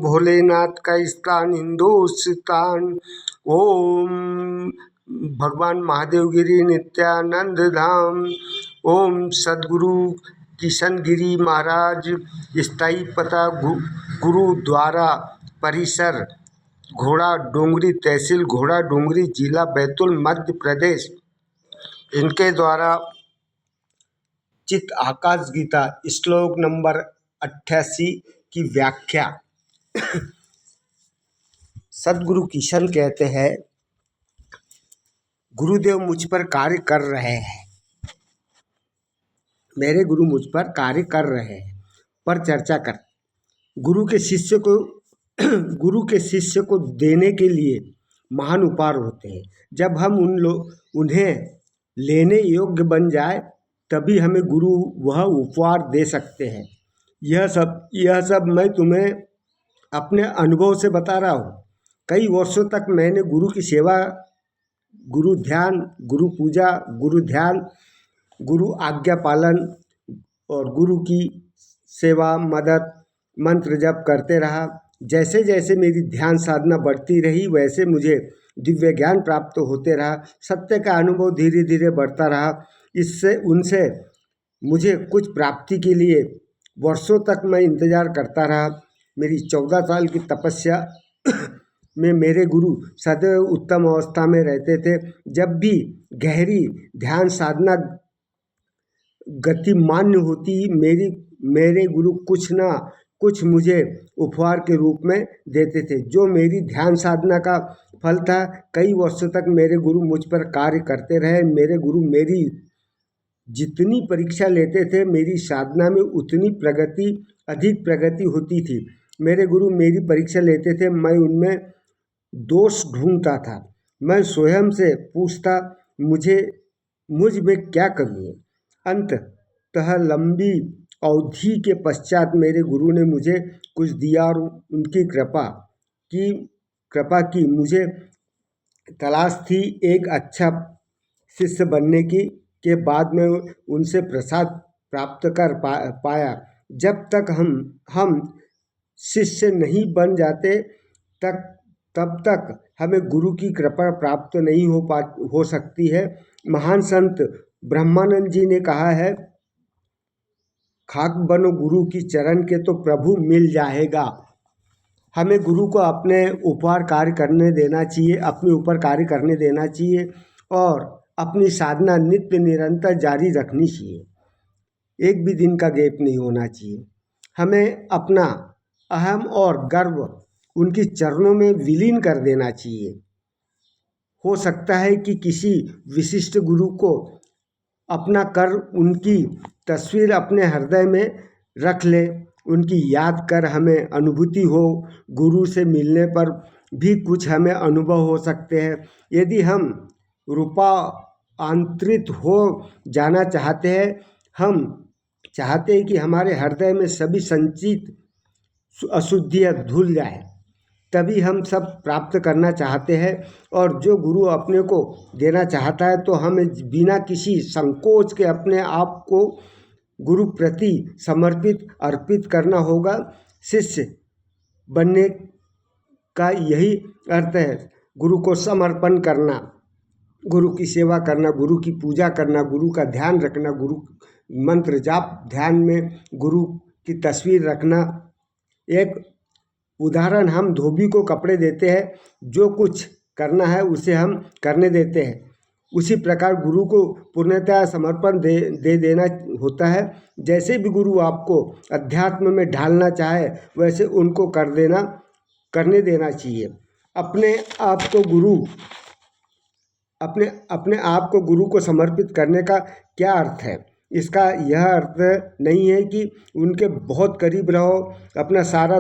भोलेनाथ का स्थान हिंदुस्तान। ओम भगवान महादेव गिरी नित्यानंद धाम। ओम सदगुरु किशन गिरी महाराज स्थायी पता गुरुद्वारा परिसर घोड़ा डोंगरी तहसील घोड़ा डोंगरी जिला बैतूल मध्य प्रदेश। इनके द्वारा चित आकाश गीता श्लोक नंबर 88 की व्याख्या। सदगुरु किशन कहते हैं, गुरुदेव मुझ पर कार्य कर रहे हैं, मेरे गुरु मुझ पर कार्य कर रहे हैं पर चर्चा कर। गुरु के शिष्य को देने के लिए महान उपहार होते हैं। जब हम उन्हें लेने योग्य बन जाए तभी हमें गुरु वह उपहार दे सकते हैं। यह सब मैं तुम्हें अपने अनुभव से बता रहा हूँ। कई वर्षों तक मैंने गुरु की सेवा, गुरु ध्यान, गुरु पूजा, गुरु ध्यान, गुरु आज्ञा पालन और गुरु की सेवा, मदद, मंत्र जप करते रहा। जैसे जैसे मेरी ध्यान साधना बढ़ती रही वैसे मुझे दिव्य ज्ञान प्राप्त होते रहा। सत्य का अनुभव धीरे धीरे बढ़ता रहा। उनसे मुझे कुछ प्राप्ति के लिए वर्षों तक मैं इंतज़ार करता रहा। मेरी 14 साल की तपस्या में मेरे गुरु सदैव उत्तम अवस्था में रहते थे। जब भी गहरी ध्यान साधना गतिमान्य होती मेरे गुरु कुछ ना कुछ मुझे उपहार के रूप में देते थे, जो मेरी ध्यान साधना का फल था। कई वर्षों तक मेरे गुरु मुझ पर कार्य करते रहे। मेरे गुरु मेरी जितनी परीक्षा लेते थे मेरी साधना में उतनी अधिक प्रगति होती थी। मेरे गुरु मेरी परीक्षा लेते थे, मैं उनमें दोष ढूंढता था। मैं स्वयं से पूछता, मुझ में क्या कमी है। अंततः लंबी अवधि के पश्चात मेरे गुरु ने मुझे कुछ दिया और उनकी कृपा की मुझे तलाश थी एक अच्छा शिष्य बनने की। के बाद में उनसे प्रसाद प्राप्त कर पाया। जब तक हम शिष्य नहीं बन जाते तब तक हमें गुरु की कृपा प्राप्त नहीं हो सकती है। महान संत ब्रह्मानंद जी ने कहा है, खाक बनो गुरु की चरण के तो प्रभु मिल जाएगा। हमें गुरु को अपने ऊपर कार्य करने देना चाहिए, अपने ऊपर कार्य करने देना चाहिए और अपनी साधना नित्य निरंतर जारी रखनी चाहिए। एक भी दिन का गैप नहीं होना चाहिए। हमें अपना अहम और गर्व उनके चरणों में विलीन कर देना चाहिए। हो सकता है कि किसी विशिष्ट गुरु को अपना कर उनकी तस्वीर अपने हृदय में रख ले, उनकी याद कर हमें अनुभूति हो। गुरु से मिलने पर भी कुछ हमें अनुभव हो सकते हैं। यदि हम रूपांतरित हो जाना चाहते हैं, हम चाहते हैं कि हमारे हृदय में सभी संचित अशुद्धियाँ धुल जाए, तभी हम सब प्राप्त करना चाहते हैं। और जो गुरु अपने को देना चाहता है तो हमें बिना किसी संकोच के अपने आप को गुरु प्रति अर्पित करना होगा। शिष्य बनने का यही अर्थ है, गुरु को समर्पण करना, गुरु की सेवा करना, गुरु की पूजा करना, गुरु का ध्यान रखना, गुरु मंत्र जाप ध्यान में गुरु की तस्वीर रखना। एक उदाहरण, हम धोबी को कपड़े देते हैं, जो कुछ करना है उसे हम करने देते हैं। उसी प्रकार गुरु को पूर्णतः समर्पण दे देना होता है। जैसे भी गुरु आपको अध्यात्म में ढालना चाहे वैसे उनको करने देना चाहिए। अपने आप को गुरु को समर्पित करने का क्या अर्थ है? इसका यह अर्थ नहीं है कि उनके बहुत करीब रहो, अपना सारा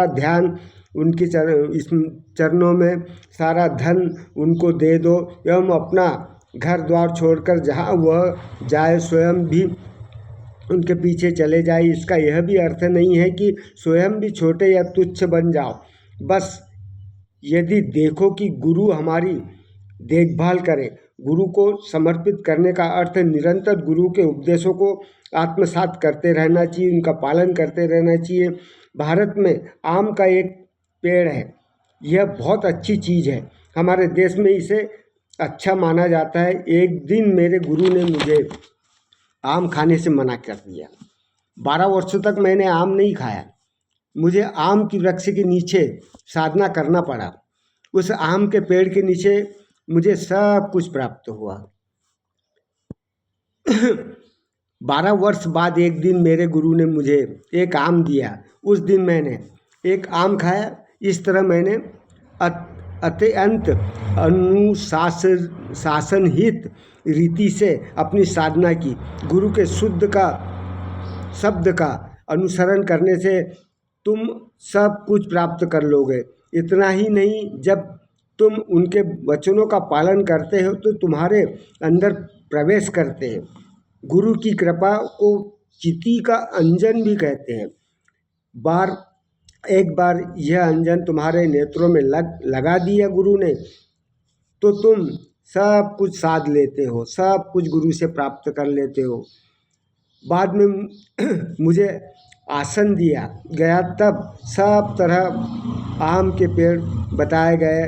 ध्यान उनके चरणों में, सारा धन उनको दे दो एवं अपना घर द्वार छोड़कर जहाँ वह जाए स्वयं भी उनके पीछे चले जाए। इसका यह भी अर्थ नहीं है कि स्वयं भी छोटे या तुच्छ बन जाओ। बस यदि देखो कि गुरु हमारी देखभाल करे। गुरु को समर्पित करने का अर्थ निरंतर गुरु के उपदेशों को आत्मसात करते रहना चाहिए, उनका पालन करते रहना चाहिए। भारत में आम का एक पेड़ है। यह बहुत अच्छी चीज़ है। हमारे देश में इसे अच्छा माना जाता है। एक दिन मेरे गुरु ने मुझे आम खाने से मना कर दिया। 12 वर्षों तक मैंने आम नहीं खाया। मुझे आम की वृक्ष के नीचे साधना करना पड़ा। उस आम के पेड़ के नीचे मुझे सब कुछ प्राप्त हुआ। 12 वर्ष बाद एक दिन मेरे गुरु ने मुझे एक आम दिया। उस दिन मैंने एक आम खाया। इस तरह मैंने अत्यंत शासनहित रीति से अपनी साधना की। गुरु के शुद्ध का शब्द का अनुसरण करने से तुम सब कुछ प्राप्त कर लोगे। इतना ही नहीं, जब तुम उनके वचनों का पालन करते हो तो तुम्हारे अंदर प्रवेश करते हैं। गुरु की कृपा को चिति का अंजन भी कहते हैं। एक बार यह अंजन तुम्हारे नेत्रों में लगा दिया गुरु ने, तो तुम सब कुछ साध लेते हो, सब कुछ गुरु से प्राप्त कर लेते हो। बाद में मुझे आसन दिया गया, तब सब तरह आम के पेड़ बताए गए,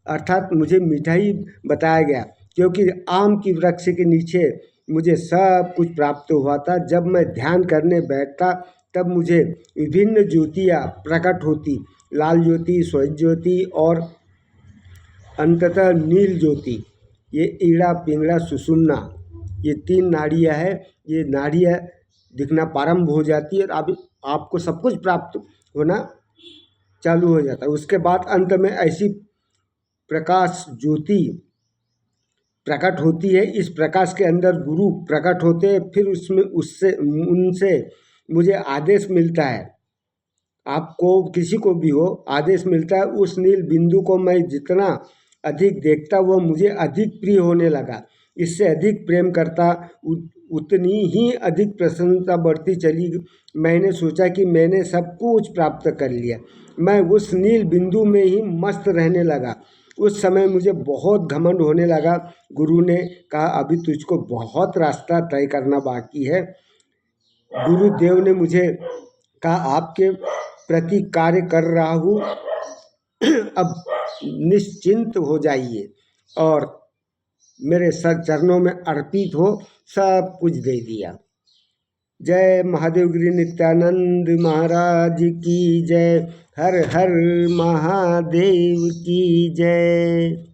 अर्थात मुझे मीठा ही बताया गया, क्योंकि आम की वृक्ष के नीचे मुझे सब कुछ प्राप्त हुआ था। जब मैं ध्यान करने बैठता तब मुझे विभिन्न ज्योतियाँ प्रकट होती, लाल ज्योति, श्वेत ज्योति और अंततः नील ज्योति। ये ईड़ा, पिंगला, सुषुम्ना, ये 3 नाड़ियाँ हैं। ये नाड़ियाँ दिखना प्रारंभ हो जाती है, अब आपको सब कुछ प्राप्त होना चालू हो जाता है। उसके बाद अंत में ऐसी प्रकाश ज्योति प्रकट होती है। इस प्रकाश के अंदर गुरु प्रकट होते हैं। फिर उनसे मुझे आदेश मिलता है, आपको किसी को भी हो आदेश मिलता है। उस नील बिंदु को मैं जितना अधिक देखता वह मुझे अधिक प्रिय होने लगा। इससे अधिक प्रेम करता, उतनी ही अधिक प्रसन्नता बढ़ती चली। मैंने सोचा कि मैंने सब कुछ प्राप्त कर लिया। मैं उस नील बिंदु में ही मस्त रहने लगा। उस समय मुझे बहुत घमंड होने लगा। गुरु ने कहा, अभी तुझको बहुत रास्ता तय करना बाकी है। गुरुदेव ने मुझे कहा, आपके प्रति कार्य कर रहा हूँ, अब निश्चिंत हो जाइए और मेरे चरणों में अर्पित हो। सब कुछ दे दिया। जय महादेव गिरि नित्यानंद महाराज की जय। हर हर महादेव की जय।